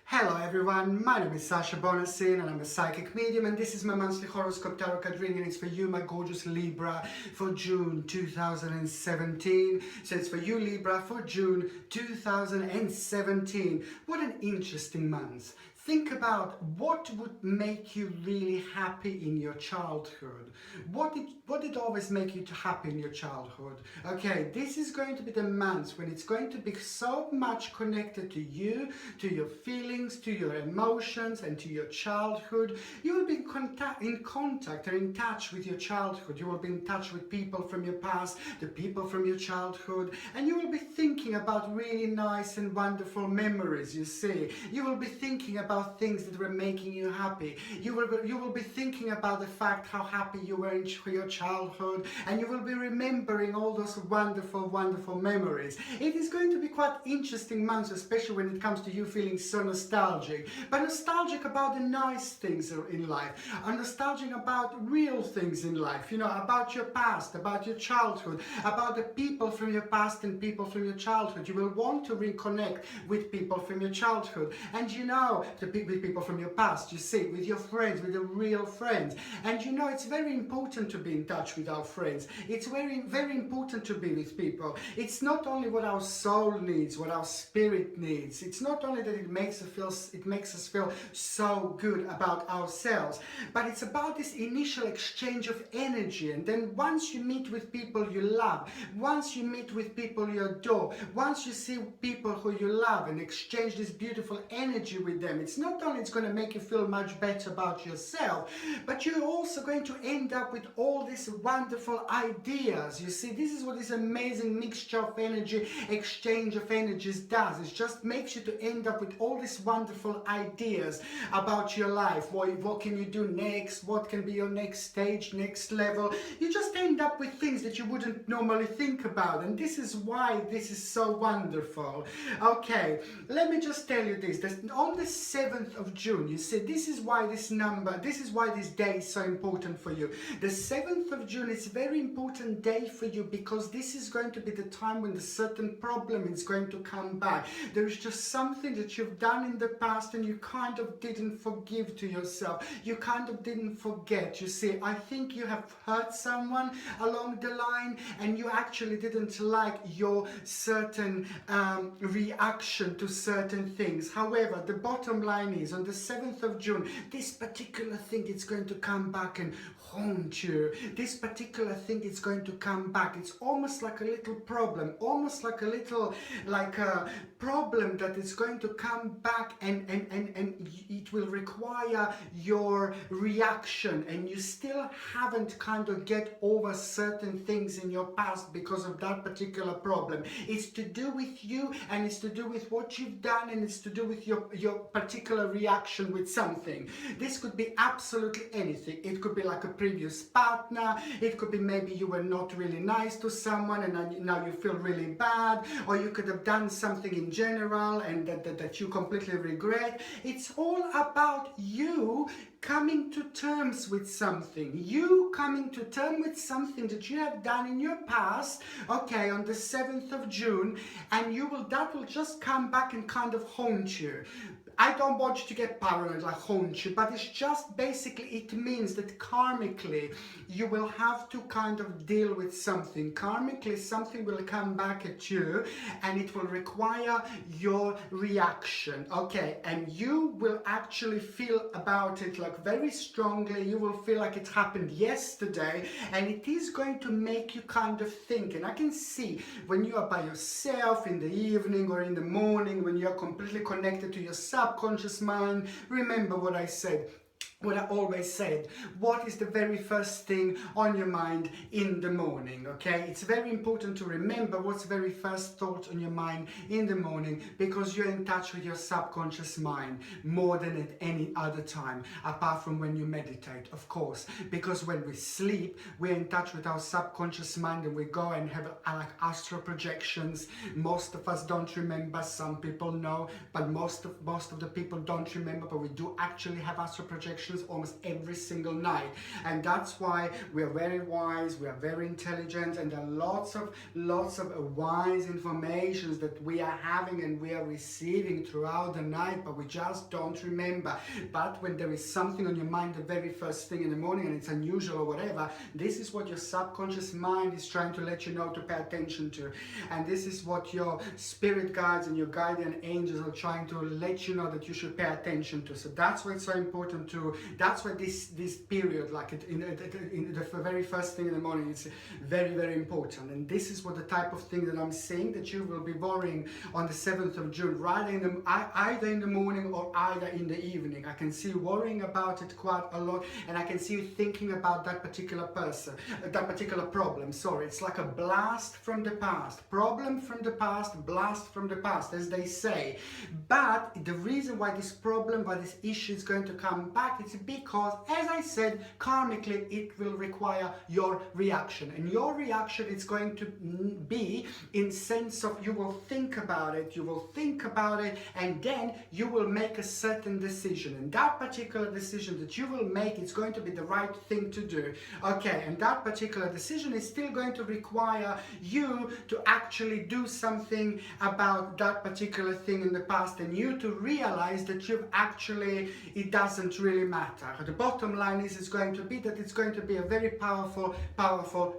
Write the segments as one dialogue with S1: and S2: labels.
S1: Hello everyone, my name is Sasha Bonasin and I'm a psychic medium, and this is my monthly horoscope tarot card reading, and it's for you, my gorgeous Libra, for June 2017. So it's for you, Libra, for June 2017. What an interesting month. Think about what would make you really happy in your childhood. What did always make you happy in your childhood? Okay, this is going to be the month when it's going to be so much connected to you, to your feelings, to your emotions, and to your childhood. You will be in contact or in touch with your childhood. You will be in touch with people from your past, the people from your childhood, and you will be thinking about really nice and wonderful memories, you see. You will be thinking about things that were making you happy. You will be thinking about the fact how happy you were in your childhood, and you will be remembering all those wonderful memories. It is going to be quite interesting month, especially when it comes to you feeling so nostalgic, but nostalgic about the nice things in life, and nostalgic about real things in life, you know, about your past, about your childhood, about the people from your past and people from your childhood. You will want to reconnect with people from your childhood, and you know, with people from your past, you see, with your friends, with the real friends. And you know, it's very important to be in touch with our friends. It's very important to be with people. It's not only what our soul needs, what our spirit needs. It's not only that it makes us feel so good about ourselves, but it's about this initial exchange of energy. And then once you meet with people you love, once you meet with people you adore, once you see people who you love and exchange this beautiful energy with them, it's not only it's going to make you feel much better about yourself, but you're also going to end up with all these wonderful ideas. You see, this is what this amazing mixture of energy, exchange of energies does. It just makes you to end up with all these wonderful ideas about your life. What can you do next? What can be your next stage, next level? You just end up with things that you wouldn't normally think about, and this is why this is so wonderful. Okay, let me just tell you this, that on the 7th of June, you see, this is why this day is so important for you. The 7th of June is a very important day for you, because this is going to be the time when the certain problem is going to come back. There is just something that you've done in the past and you kind of didn't forgive to yourself. You kind of didn't forget. You see, I think you have hurt someone along the line, and you actually didn't like your certain reaction to certain things. However, the bottom line is, on the 7th of June, this particular thing is going to come back and haunt you. This particular thing is going to come back. It's almost like a little problem, almost like a little, like a problem that is going to come back, and it will require your reaction, and you still haven't kind of get over certain things in your past because of that particular problem. It's to do with you, and it's to do with what you've done, and it's to do with your particular reaction with something. This could be absolutely anything. It could be like a previous partner. It could be maybe you were not really nice to someone and now you feel really bad, or you could have done something in general and that you completely regret. It's all about you coming to terms with something. You coming to terms with something that you have done in your past, okay, on the 7th of June, and that will just come back and kind of haunt you. I don't want you to get paranoid like haunt you, but it's just basically, it means that karmically you will have to kind of deal with something. Karmically something will come back at you, and it will require your reaction, okay, and you will actually feel about it like very strongly. You will feel like it happened yesterday, and it is going to make you kind of think. And I can see when you are by yourself in the evening or in the morning, when you are completely connected to your subconscious mind, remember what I said. What I always said, what is the very first thing on your mind in the morning, okay? It's very important to remember what's the very first thought on your mind in the morning, because you're in touch with your subconscious mind more than at any other time, apart from when you meditate, of course, because when we sleep, we're in touch with our subconscious mind, and we go and have like astral projections. Most of us don't remember, some people know, but most of the people don't remember, but we do actually have astral projections affirmations almost every single night. And that's why we are very wise, we are very intelligent, and there are lots of wise informations that we are having and we are receiving throughout the night, but we just don't remember. But when there is something on your mind the very first thing in the morning and it's unusual or whatever, this is what your subconscious mind is trying to let you know to pay attention to. And this is what your spirit guides and your guardian angels are trying to let you know that you should pay attention to. So that's why it's so important to, that's why this period, like in the very first thing in the morning, it's very, very important. And this is what the type of thing that I'm seeing that you will be worrying on the 7th of June, either in the morning or either in the evening. I can see you worrying about it quite a lot, and I can see you thinking about that particular person, that particular problem. Sorry, it's like a blast from the past, problem from the past, blast from the past, as they say. But the reason why this problem, why this issue is going to come back, it's because, as I said, karmically, it will require your reaction. And your reaction is going to be in sense of you will think about it, and then you will make a certain decision. And that particular decision that you will make is going to be the right thing to do. Okay, and that particular decision is still going to require you to actually do something about that particular thing in the past, and you to realize that you've actually, it doesn't really matter. The bottom line is it's going to be that it's going to be a very powerful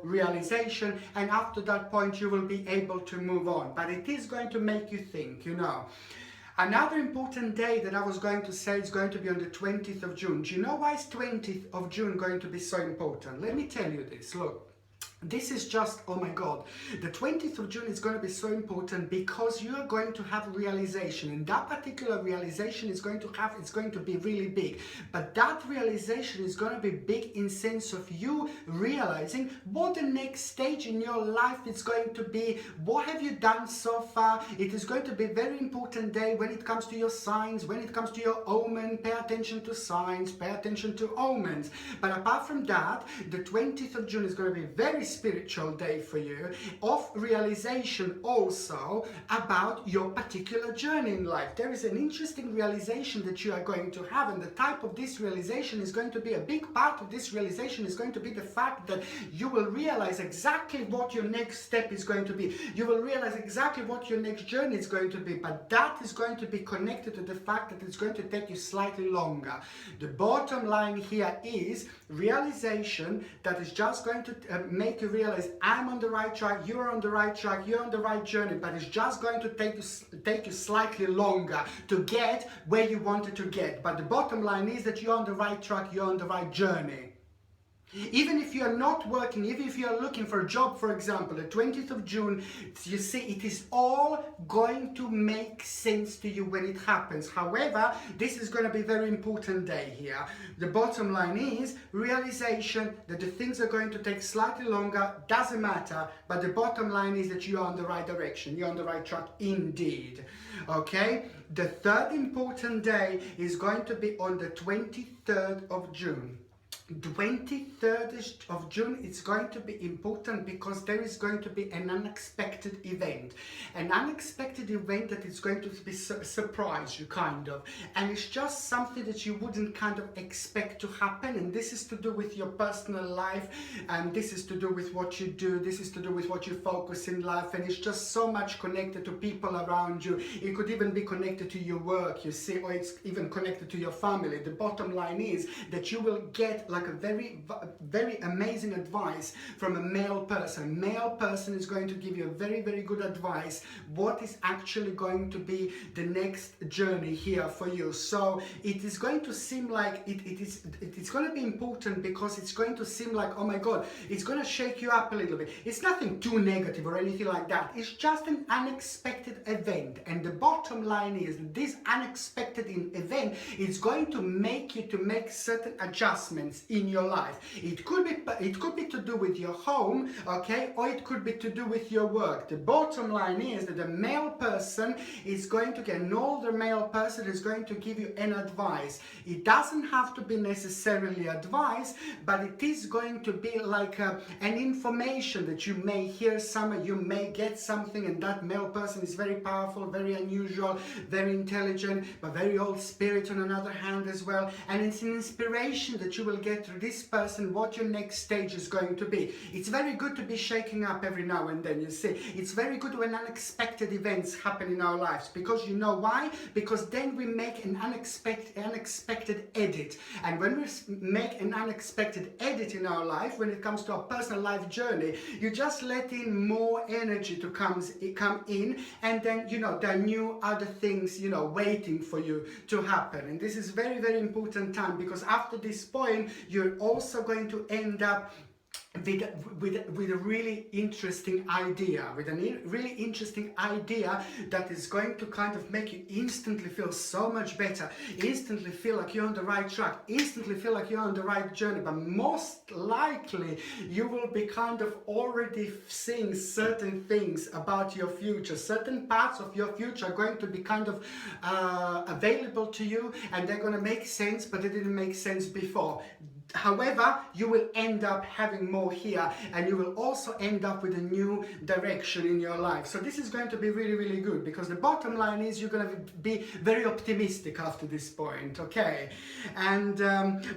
S1: realization, and after that point you will be able to move on. But it is going to make you think, you know. Another important day that I was going to say is going to be on the 20th of June. Do you know why is 20th of June going to be so important? Let me tell you this. Look. This is just, oh my God, the 20th of June is going to be so important because you are going to have realization, and that particular realization is going to be really big. But that realization is going to be big in sense of you realizing what the next stage in your life is going to be. What have you done so far? It is going to be a very important day when it comes to your signs, when it comes to your omen. Pay attention to signs, pay attention to omens. But apart from that, the 20th of June is going to be very spiritual day for you, of realization also about your particular journey in life. There is an interesting realization that you are going to have, and the type of this realization is going to be, a big part of this realization is going to be the fact that you will realize exactly what your next step is going to be. You will realize exactly what your next journey is going to be, but that is going to be connected to the fact that it's going to take you slightly longer. The bottom line here is realization that is just going to make you realize I'm on the right track, you're on the right track, you're on the right journey, but it's just going to take you slightly longer to get where you wanted to get. But the bottom line is that you're on the right track, you're on the right journey. Even if you're not working, even if you're looking for a job, for example, the 20th of June, you see, it is all going to make sense to you when it happens. However, this is going to be a very important day here. The bottom line is realization that the things are going to take slightly longer, doesn't matter, but the bottom line is that you're on the right direction, you're on the right track indeed. Okay? The third important day is going to be on the 23rd of June. 23rd of June is going to be important because there is going to be an unexpected event. An unexpected event that is going to be surprise you, kind of. And it's just something that you wouldn't kind of expect to happen. And this is to do with your personal life. And this is to do with what you do. This is to do with what you focus in life. And it's just so much connected to people around you. It could even be connected to your work, you see, or it's even connected to your family. The bottom line is that you will get like a very amazing advice from a male person. Male person is going to give you a very good advice what is actually going to be the next journey here for you. So it is going to seem like it's going to be important because it's going to seem like, oh my God, it's going to shake you up a little bit. It's nothing too negative or anything like that. It's just an unexpected event, and the bottom line is this unexpected event is going to make you to make certain adjustments in your life. It could be to do with your home, okay, or it could be to do with your work. The bottom line is that the male person is going to get, an older male person is going to give you an advice. It doesn't have to be necessarily advice, but it is going to be like an information that you may hear somewhere, you may get something, and that male person is very powerful, very unusual, very intelligent, but very old spirit on another hand as well. And it's an inspiration that you will get through this person, what your next stage is going to be. It's very good to be shaking up every now and then, you see. It's very good when unexpected events happen in our lives, because you know why? Because then we make an unexpected edit. And when we make an unexpected edit in our life, when it comes to our personal life journey, you just let in more energy to come in, and then, you know, there are new other things, you know, waiting for you to happen. And this is very, very important time, because after this point, you're also going to end up with a really interesting idea, that is going to kind of make you instantly feel so much better, instantly feel like you're on the right track, instantly feel like you're on the right journey. But most likely you will be kind of already seeing certain things about your future. Certain parts of your future are going to be kind of available to you, and they're going to make sense, but they didn't make sense before. However, you will end up having more here, and you will also end up with a new direction in your life. So this is going to be really, really good, because the bottom line is you're going to be very optimistic after this point, okay? And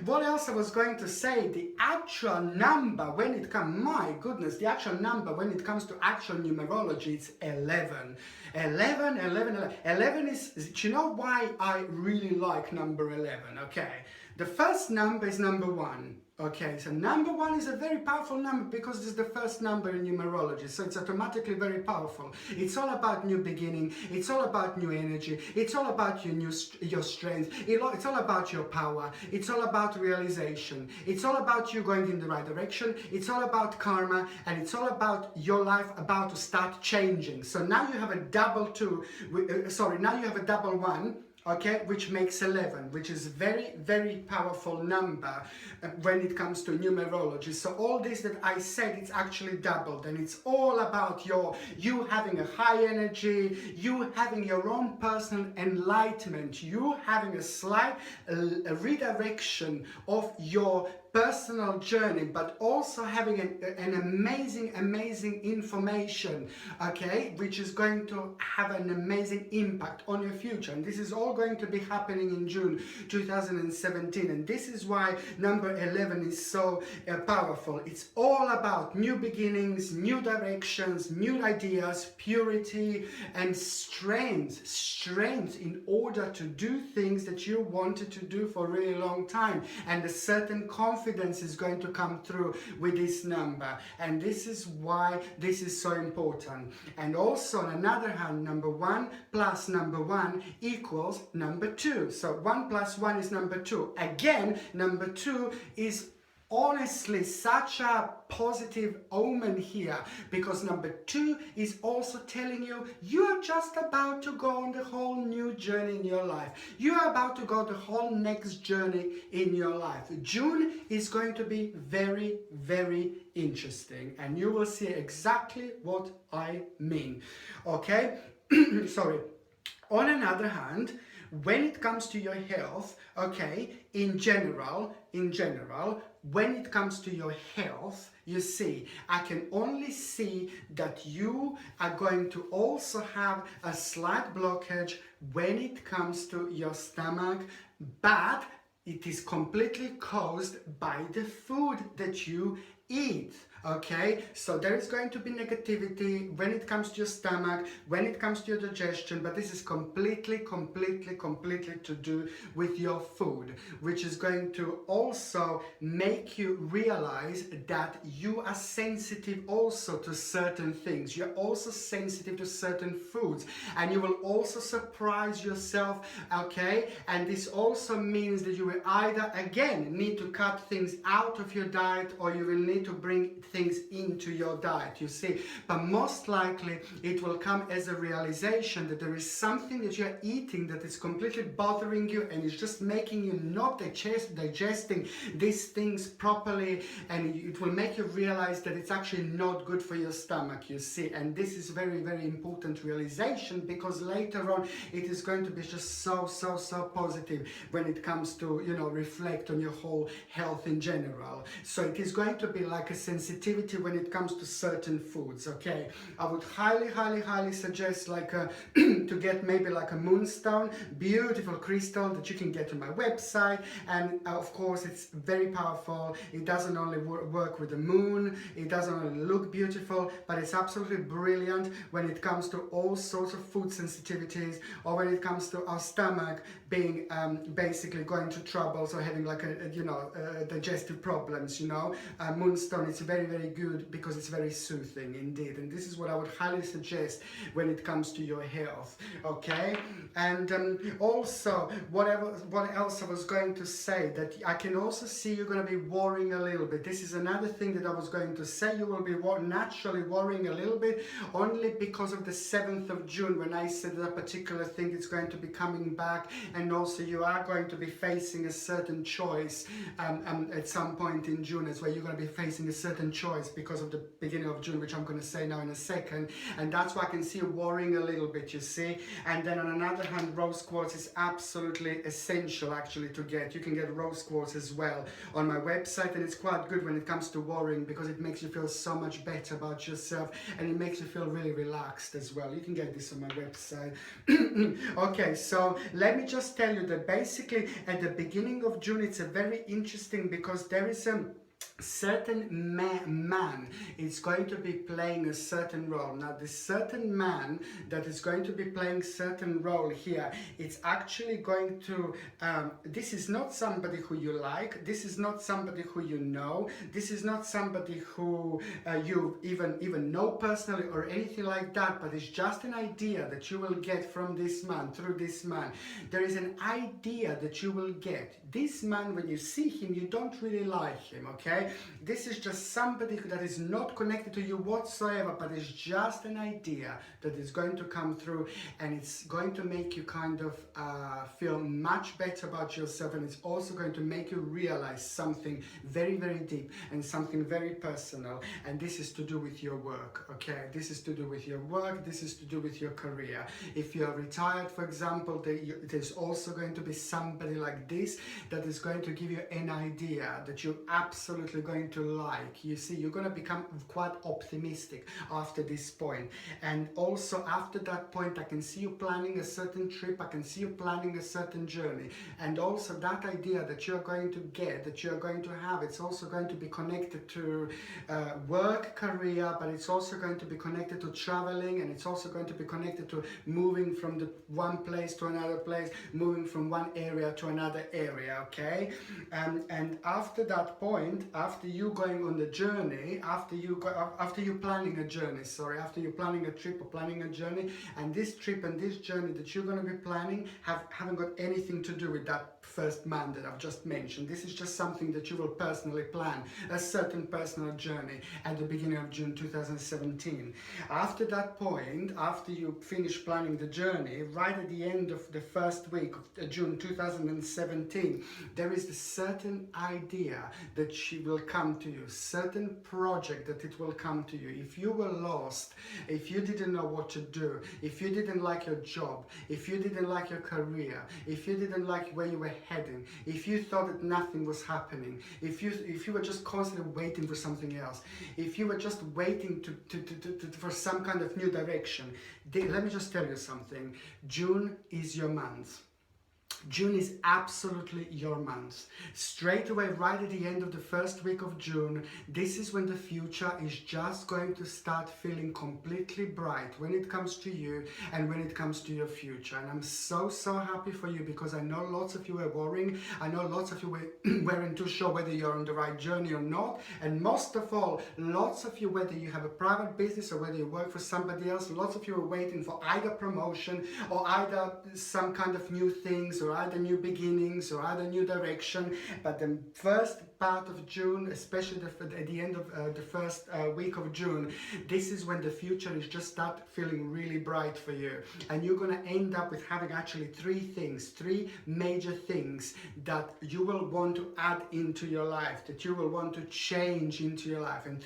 S1: what else I was going to say, the actual number when it comes, my goodness, the actual number when it comes to actual numerology, it's 11. 11 is, do you know why I really like number 11, okay? The first number is number 1. Okay, so number 1 is a very powerful number because it's the first number in numerology, so it's automatically very powerful. It's all about new beginning, it's all about new energy, it's all about your strength, it's all about your power, it's all about realization, it's all about you going in the right direction, it's all about karma, and it's all about your life about to start changing. So now you have a double 1, okay, which makes 11, which is very, very powerful number when it comes to numerology. So all this that I said, it's actually doubled, and it's all about you having a high energy, you having your own personal enlightenment, you having a slight redirection of your personal journey, but also having an amazing information, okay, which is going to have an amazing impact on your future. And this is all going to be happening in June 2017, and this is why number 11 is so powerful. It's all about new beginnings, new directions, new ideas, purity and strength in order to do things that you wanted to do for a really long time, and a certain confidence is going to come through with this number. And this is why this is so important. And also, on another hand, number 1 plus number 1 equals number 2. So 1 plus 1 is number 2. Again, number 2 is honestly such a positive omen here, because number 2 is also telling you you're just about to go on the whole new journey in your life. You are about to go the whole next journey in your life. June is going to be very, very interesting, and you will see exactly what I mean, okay? Sorry. On another hand, when it comes to your health, okay, in general, when it comes to your health, you see, I can only see that you are going to also have a slight blockage when it comes to your stomach, but it is completely caused by the food that you eat. Okay, so there is going to be negativity when it comes to your stomach, when it comes to your digestion, but this is completely to do with your food, which is going to also make you realize that you are sensitive also to certain things. You're also sensitive to certain foods, and you will also surprise yourself, okay? And this also means that you will either, again, need to cut things out of your diet, or you will need to bring things into your diet, you see. But most likely it will come as a realization that there is something that you're eating that is completely bothering you, and it's just making you not digesting these things properly, and it will make you realize that it's actually not good for your stomach, you see. And this is very, very important realization, because later on it is going to be just so positive when it comes to, you know, reflect on your whole health in general. So it is going to be like a sensitivity when it comes to certain foods, okay. I would highly suggest like to get maybe like a moonstone, beautiful crystal that you can get on my website. And of course it's very powerful. It doesn't only work with the moon, it doesn't only look beautiful, but it's absolutely brilliant when it comes to all sorts of food sensitivities, or when it comes to our stomach being basically going to troubles, or having like digestive problems, you know. Moonstone is very, very good because it's very soothing indeed, and this is what I would highly suggest when it comes to your health, okay. And also what else I was going to say, that I can also see you're going to be worrying a little bit. This is another thing that I was going to say. You will be naturally worrying a little bit, only because of the 7th of June, when I said that particular thing is going to be coming back, and also you are going to be facing a certain choice at some point in June as well. You're going to be facing a certain choice because of the beginning of June, which I'm going to say now in a second, and that's why I can see you worrying a little bit, you see. And then on another hand, rose quartz is absolutely essential actually to get. You can get rose quartz as well on my website, and it's quite good when it comes to worrying, because it makes you feel so much better about yourself, and it makes you feel really relaxed as well. You can get this on my website. Okay, so let me just tell you that basically at the beginning of June it's a very interesting, because there is a certain man is going to be playing a certain role. Now this certain man that is going to be playing certain role here, it's actually going to this is not somebody who you like, this is not somebody who you know, this is not somebody who you even know personally or anything like that, but it's just an idea that you will get from this man, through this man. There is an idea that you will get. This man, when you see him, you don't really like him, okay? This is just somebody that is not connected to you whatsoever, but it's just an idea that is going to come through, and it's going to make you kind of feel much better about yourself, and it's also going to make you realize something very, very deep and something very personal, and this is to do with your work, okay? This is to do with your work, this is to do with your career. If you're retired, for example, there's also going to be somebody like this that is going to give you an idea that you're absolutely going to like. You see, you're going to become quite optimistic after this point, and also after that point I can see you planning a certain trip, I can see you planning a certain journey, and also that idea that you're going to get, that you're going to have, it's also going to be connected to work, career, but it's also going to be connected to traveling, and it's also going to be connected to moving from the one place to another place, moving from one area to another area, okay? And after that point, after you going on the journey, after you planning a journey, after you're planning a trip or planning a journey, and this trip and this journey that you're going to be planning haven't got anything to do with that first man that I've just mentioned. This is just something that you will personally plan, a certain personal journey at the beginning of June 2017. After that point, after you finish planning the journey, right at the end of the first week of June 2017, there is a certain idea that she will come to you, certain project that it will come to you. If you were lost, if you didn't know what to do, if you didn't like your job, if you didn't like your career, if you didn't like where you were heading, if you thought that nothing was happening, if you were just constantly waiting for something else, if you were just waiting for some kind of new direction, let me just tell you something. June is your month. June is absolutely your month. Straight away, right at the end of the first week of June, this is when the future is just going to start feeling completely bright when it comes to you and when it comes to your future. And I'm so happy for you, because I know lots of you were worrying. I know lots of you weren't too sure whether you're on the right journey or not. And most of all, lots of you, whether you have a private business or whether you work for somebody else, lots of you are waiting for either promotion or either some kind of new things, or or either new beginnings or either new direction. But the first part of June, especially at the end of the first week of June, this is when the future is just start feeling really bright for you, and you're going to end up with having actually three major things that you will want to add into your life, that you will want to change into your life. And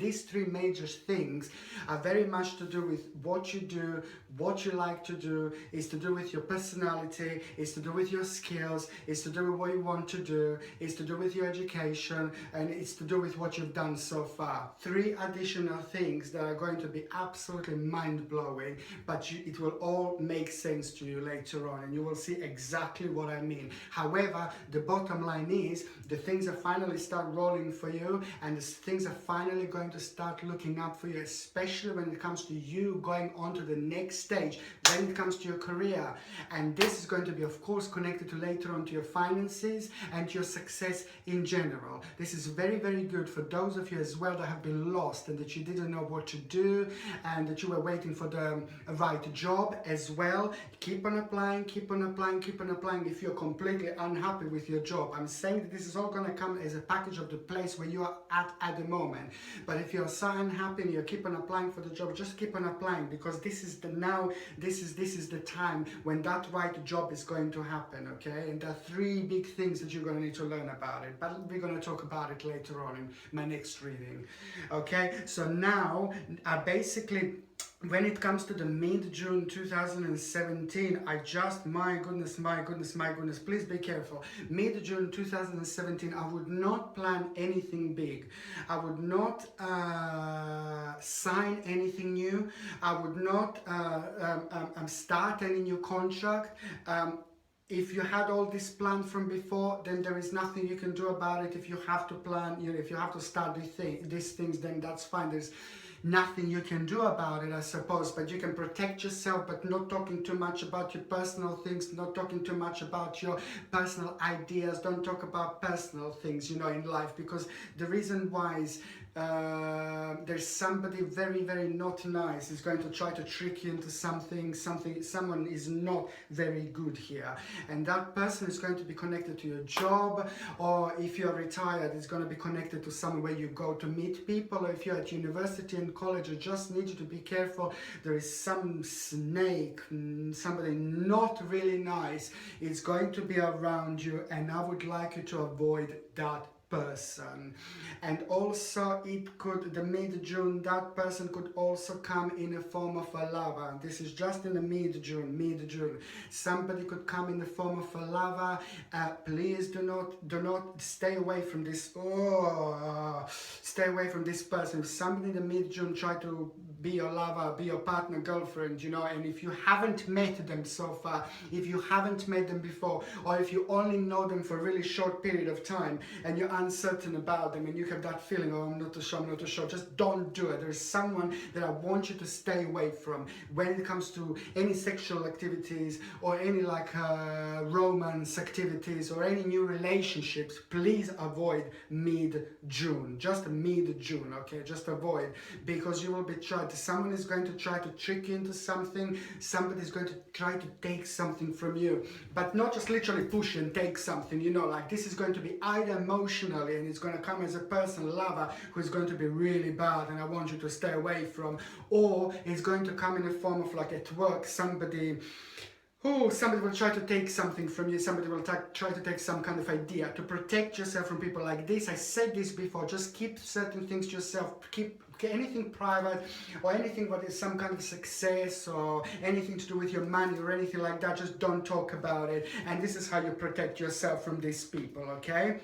S1: these three major things are very much to do with what you do, what you like to do, is to do with your personality, is to do with your skills, is to do with what you want to do, is to do with your education, and it's to do with what you've done so far. Three additional things that are going to be absolutely mind-blowing, but it will all make sense to you later on, and you will see exactly what I mean. However, the bottom line is the things are finally start rolling for you, and the things are finally going to start looking up for you, especially when it comes to you going on to the next stage, when it comes to your career. And this is going to be, of course, connected to later on to your finances and your success in general. This is very, very good for those of you as well that have been lost and that you didn't know what to do and that you were waiting for the right job as well. Keep on applying, keep on applying, keep on applying. If you're completely unhappy with your job, I'm saying that this is all going to come as a package of the place where you are at the moment. But if you're so unhappy and you keep on applying for the job, just keep on applying, because this is the time when that right job is going to happen, okay? And there are three big things that you're going to need to learn about it, but we're going to talk about it later on in my next reading, okay? So now I basically, when it comes to the mid-June 2017, I just, my goodness, please be careful. Mid-June 2017, I would not plan anything big. I would not sign anything new. I would not start any new contract. If you had all this planned from before, then there is nothing you can do about it. If you have to plan, if you have to start these things, then that's fine. There's nothing you can do about it, I suppose, but you can protect yourself, but not talking too much about your personal things, not talking too much about your personal ideas. Don't talk about personal things, in life, because the reason why is there's somebody very, very not nice is going to try to trick you into someone is not very good here, and that person is going to be connected to your job, or if you're retired, it's going to be connected to somewhere where you go to meet people, or if you're at university and college, I just need you to be careful. There is some snake, somebody not really nice is going to be around you, and I would like you to avoid that person. And also the mid-June, that person could also come in a form of a lover. This is just in the mid-June. Somebody could come in the form of a lover. Please do not stay away from this. Stay away from this person. If somebody in the mid-June try to be your lover, be your partner, girlfriend, and if you haven't met them so far, if you haven't met them before, or if you only know them for a really short period of time and you're uncertain about them and you have that feeling, oh, I'm not too sure, just don't do it. There's someone that I want you to stay away from when it comes to any sexual activities or any romance activities or any new relationships. Please avoid mid-June, just mid-June, okay? Just avoid, because you will be someone is going to try to trick you into something. Somebody is going to try to take something from you, but not just literally push and take something, this is going to be either emotionally, and it's going to come as a person, lover, who is going to be really bad and I want you to stay away from, or it's going to come in a form of at work, somebody will try to take something from you. Somebody will try to take some kind of idea. To protect yourself from people like this, I said this before, just keep certain things to yourself. Keep anything private or anything what is some kind of success or anything to do with your money or anything like that, just don't talk about it. And this is how you protect yourself from these people, okay?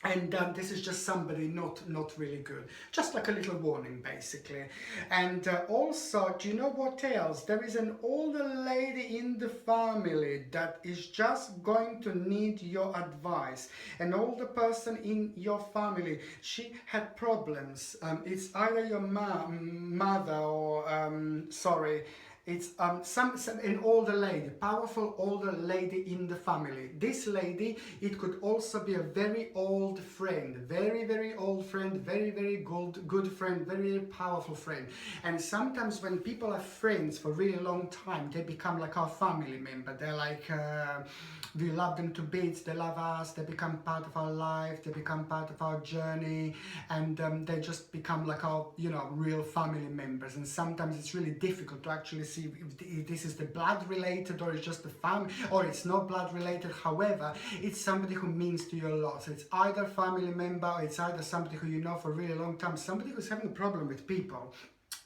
S1: And this is just somebody not really good, just like a little warning basically. And also, do you know what else? There is an older lady in the family that is just going to need your advice. An older person in your family, she had problems. It's either your mother or It's an older lady, powerful older lady in the family. This lady, it could also be a very old friend, very old friend, very good friend, very powerful friend. And sometimes when people are friends for a really long time, they become like our family member. They're like, we love them to bits, they love us, they become part of our life, they become part of our journey, and they just become like our, you know, real family members. And sometimes it's really difficult to actually see if this is the blood related, or it's just the family, or it's not blood related. However, it's somebody who means to you a lot. So it's either family member, or it's either somebody who you know for a really long time, somebody who's having a problem with people.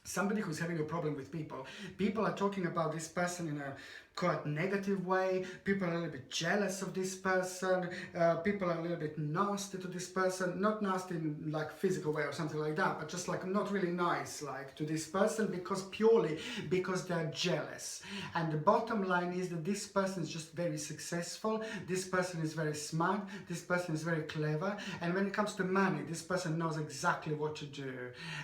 S1: Somebody who's having a problem with people. People are talking about this person in a quite negative way. People are a little bit jealous of this person. People are a little bit nasty to this person. Not nasty in like physical way or something like that, but just like not really nice like to this person, purely because they're jealous. And the bottom line is that this person is just very successful. This person is very smart. This person is very clever. And when it comes to money, this person knows exactly what to do.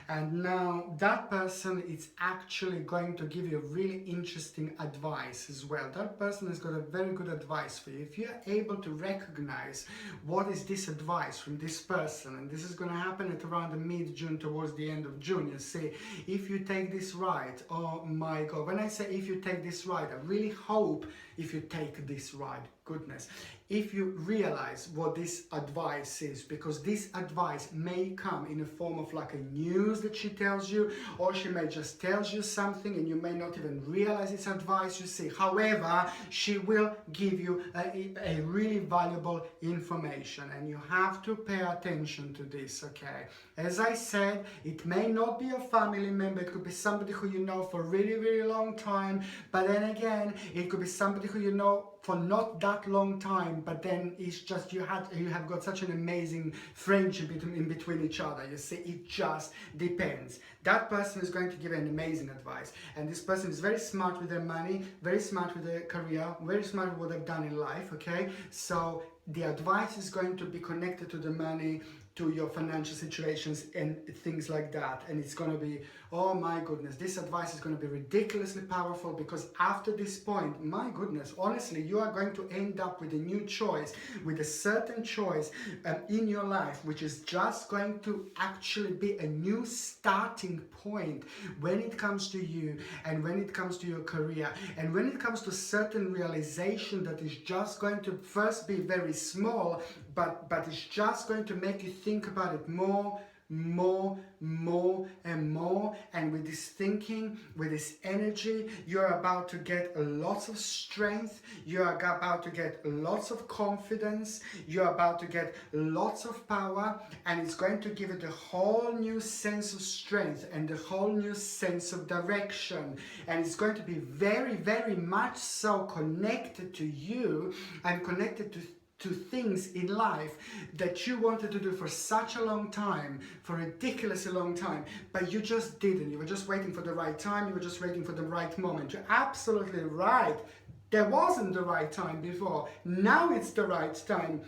S1: And now that person is actually going to give you really interesting advice as well. That person has got a very good advice for you. If you're able to recognize what is this advice from this person, and this is going to happen at around the mid-June, towards the end of June, you see, if you take this right, oh my God, when I say if you take this right, I really hope if you take this right, goodness, if you realize what this advice is, because this advice may come in the form of like a news that she tells you, or she may just tell you something and you may not even realize it's advice, you see. However, she will give you a really valuable information, and you have to pay attention to this, okay? As I said, it may not be a family member, it could be somebody who you know for a really long time, but then again, it could be somebody who you know for not that long time, but then it's just you have got such an amazing friendship in between each other. You see, it just depends. That person is going to give an amazing advice, and this person is very smart with their money, very smart with their career, very smart with what they've done in life, okay? So the advice is going to be connected to the money, to your financial situations and things like that. And it's going to be, oh my goodness, this advice is going to be ridiculously powerful, because after this point, my goodness, honestly, you are going to end up with a new choice, with a certain choice in your life, which is just going to actually be a new starting point when it comes to you, and when it comes to your career, and when it comes to certain realization that is just going to first be very small, but it's just going to make you think about it more and more. And with this thinking, with this energy, you're about to get lots of strength, you're about to get lots of confidence, you're about to get lots of power, and it's going to give it a whole new sense of strength and a whole new sense of direction. And it's going to be very much so connected to you, and connected to things in life that you wanted to do for such a long time, for a ridiculously long time, but you just didn't. You were just waiting for the right time, you were just waiting for the right moment. You're absolutely right. There wasn't the right time before. Now it's the right time.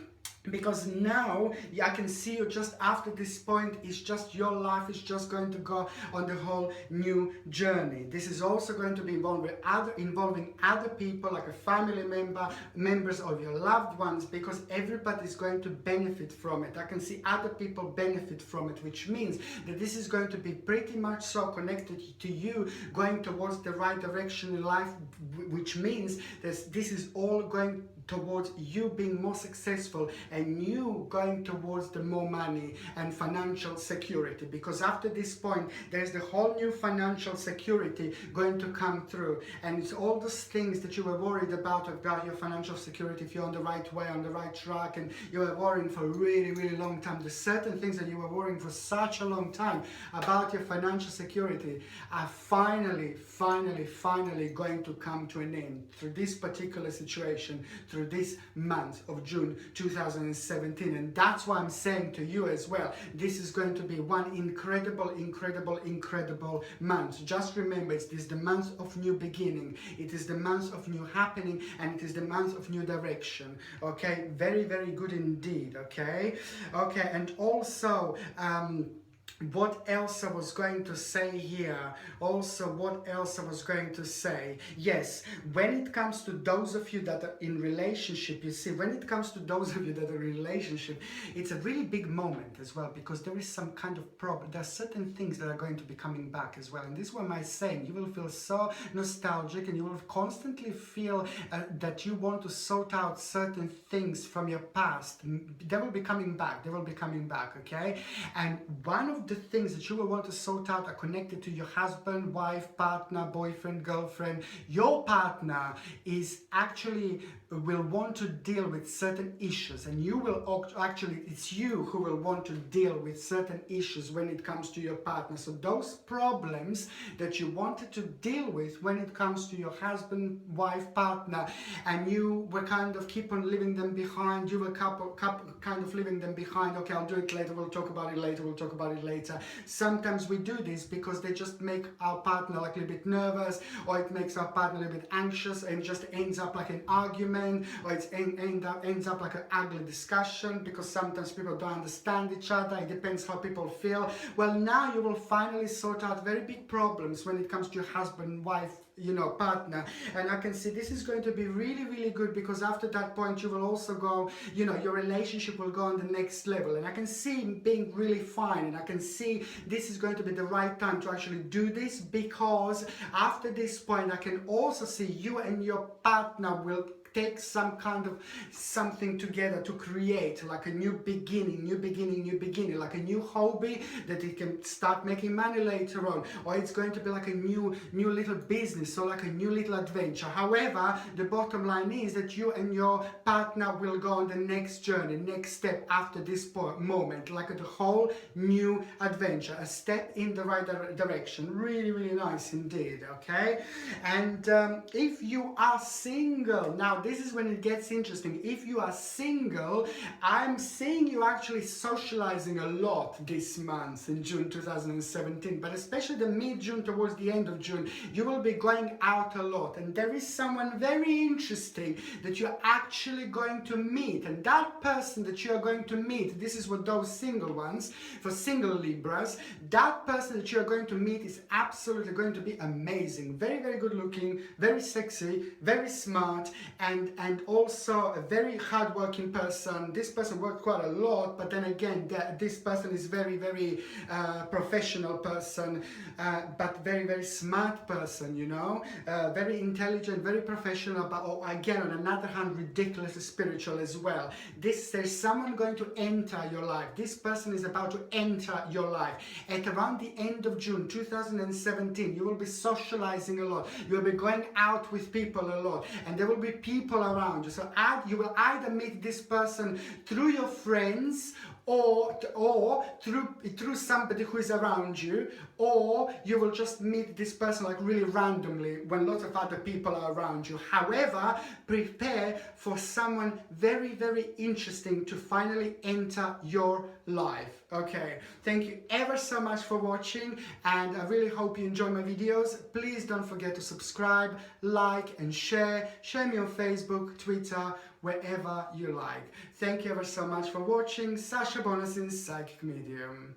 S1: Because now I can see you just after this point, it's just your life is just going to go on the whole new journey. This is also going to be involving other people, like a family members of your loved ones, because everybody is going to benefit from it. I can see other people benefit from it, which means that this is going to be pretty much so connected to you going towards the right direction in life, which means that this is all going towards you being more successful, and you going towards the more money and financial security, because after this point there's the whole new financial security going to come through. And it's all those things that you were worried about your financial security, if you're on the right way, on the right track, and you were worrying for a really long time. The certain things that you were worrying for such a long time about your financial security are finally going to come to an end through this particular situation, through this month of June 2017. And that's why I'm saying to you as well, this is going to be one incredible month. Just remember, it is the month of new beginning, it is the month of new happening, and it is the month of new direction. Okay, very good indeed. Okay, and also what else I was going to say here? Also, what else I was going to say? Yes, when it comes to those of you that are in relationship, you see, when it comes to those of you that are in relationship, it's a really big moment as well, because there is some kind of problem. There are certain things that are going to be coming back as well. And this is what I'm saying. You will feel so nostalgic, and you will constantly feel that you want to sort out certain things from your past. They will be coming back. They will be coming back, okay? And one of the things that you will want to sort out are connected to your husband, wife, partner, boyfriend, girlfriend. Your partner is actually will want to deal with certain issues, and you will actually, it's you who will want to deal with certain issues when it comes to your partner. So those problems that you wanted to deal with when it comes to your husband, wife, partner, and you were kind of keep on leaving them behind, you were kind of leaving them behind. Okay, I'll do it later, we'll talk about it later, we'll talk about it later. Sometimes we do this because they just make our partner like a little bit nervous, or it makes our partner a little bit anxious, and it just ends up like an argument, or it ends up like an ugly discussion, because sometimes people don't understand each other. It depends how people feel. Well, now you will finally sort out very big problems when it comes to your husband, wife, you know, partner. And I can see this is going to be really, really good, because after that point you will also go, you know, your relationship will go on the next level. And I can see being really fine, and I can see this is going to be the right time to actually do this, because after this point I can also see you and your partner will take some kind of something together to create like a new beginning, like a new hobby that it can start making money later on, or it's going to be like a new little business, so like a new little adventure. However, the bottom line is that you and your partner will go on the next journey, next step after this moment, like a whole new adventure, a step in the right direction. Really, really nice indeed, okay? And if you are single, now this is when it gets interesting. If you are single, I'm seeing you actually socializing a lot this month in June 2017, but especially the mid-June towards the end of June, you will be going out a lot, and there is someone very interesting that you're actually going to meet, and that person that you are going to meet, this is what those single ones, for single Libras, that person that you are going to meet is absolutely going to be amazing, very, very good looking, very sexy, very smart, and also a very hardworking person. This person worked quite a lot, but then again, this person is very, very professional person, but very, very smart person, you know, very intelligent, very professional, but again, on another hand, ridiculously spiritual as well. There's someone going to enter your life. This person is about to enter your life. At around the end of June 2017, you will be socializing a lot. You will be going out with people a lot, and there will be people around you. So you will either meet this person through your friends, or through somebody who is around you, or you will just meet this person like really randomly when lots of other people are around you. However, prepare for someone very, very interesting to finally enter your life. Okay, thank you ever so much for watching, and I really hope you enjoy my videos. Please don't forget to subscribe, like and share me on Facebook, Twitter, wherever you like. Thank you ever so much for watching. Sasha Bonasin, Psychic Medium.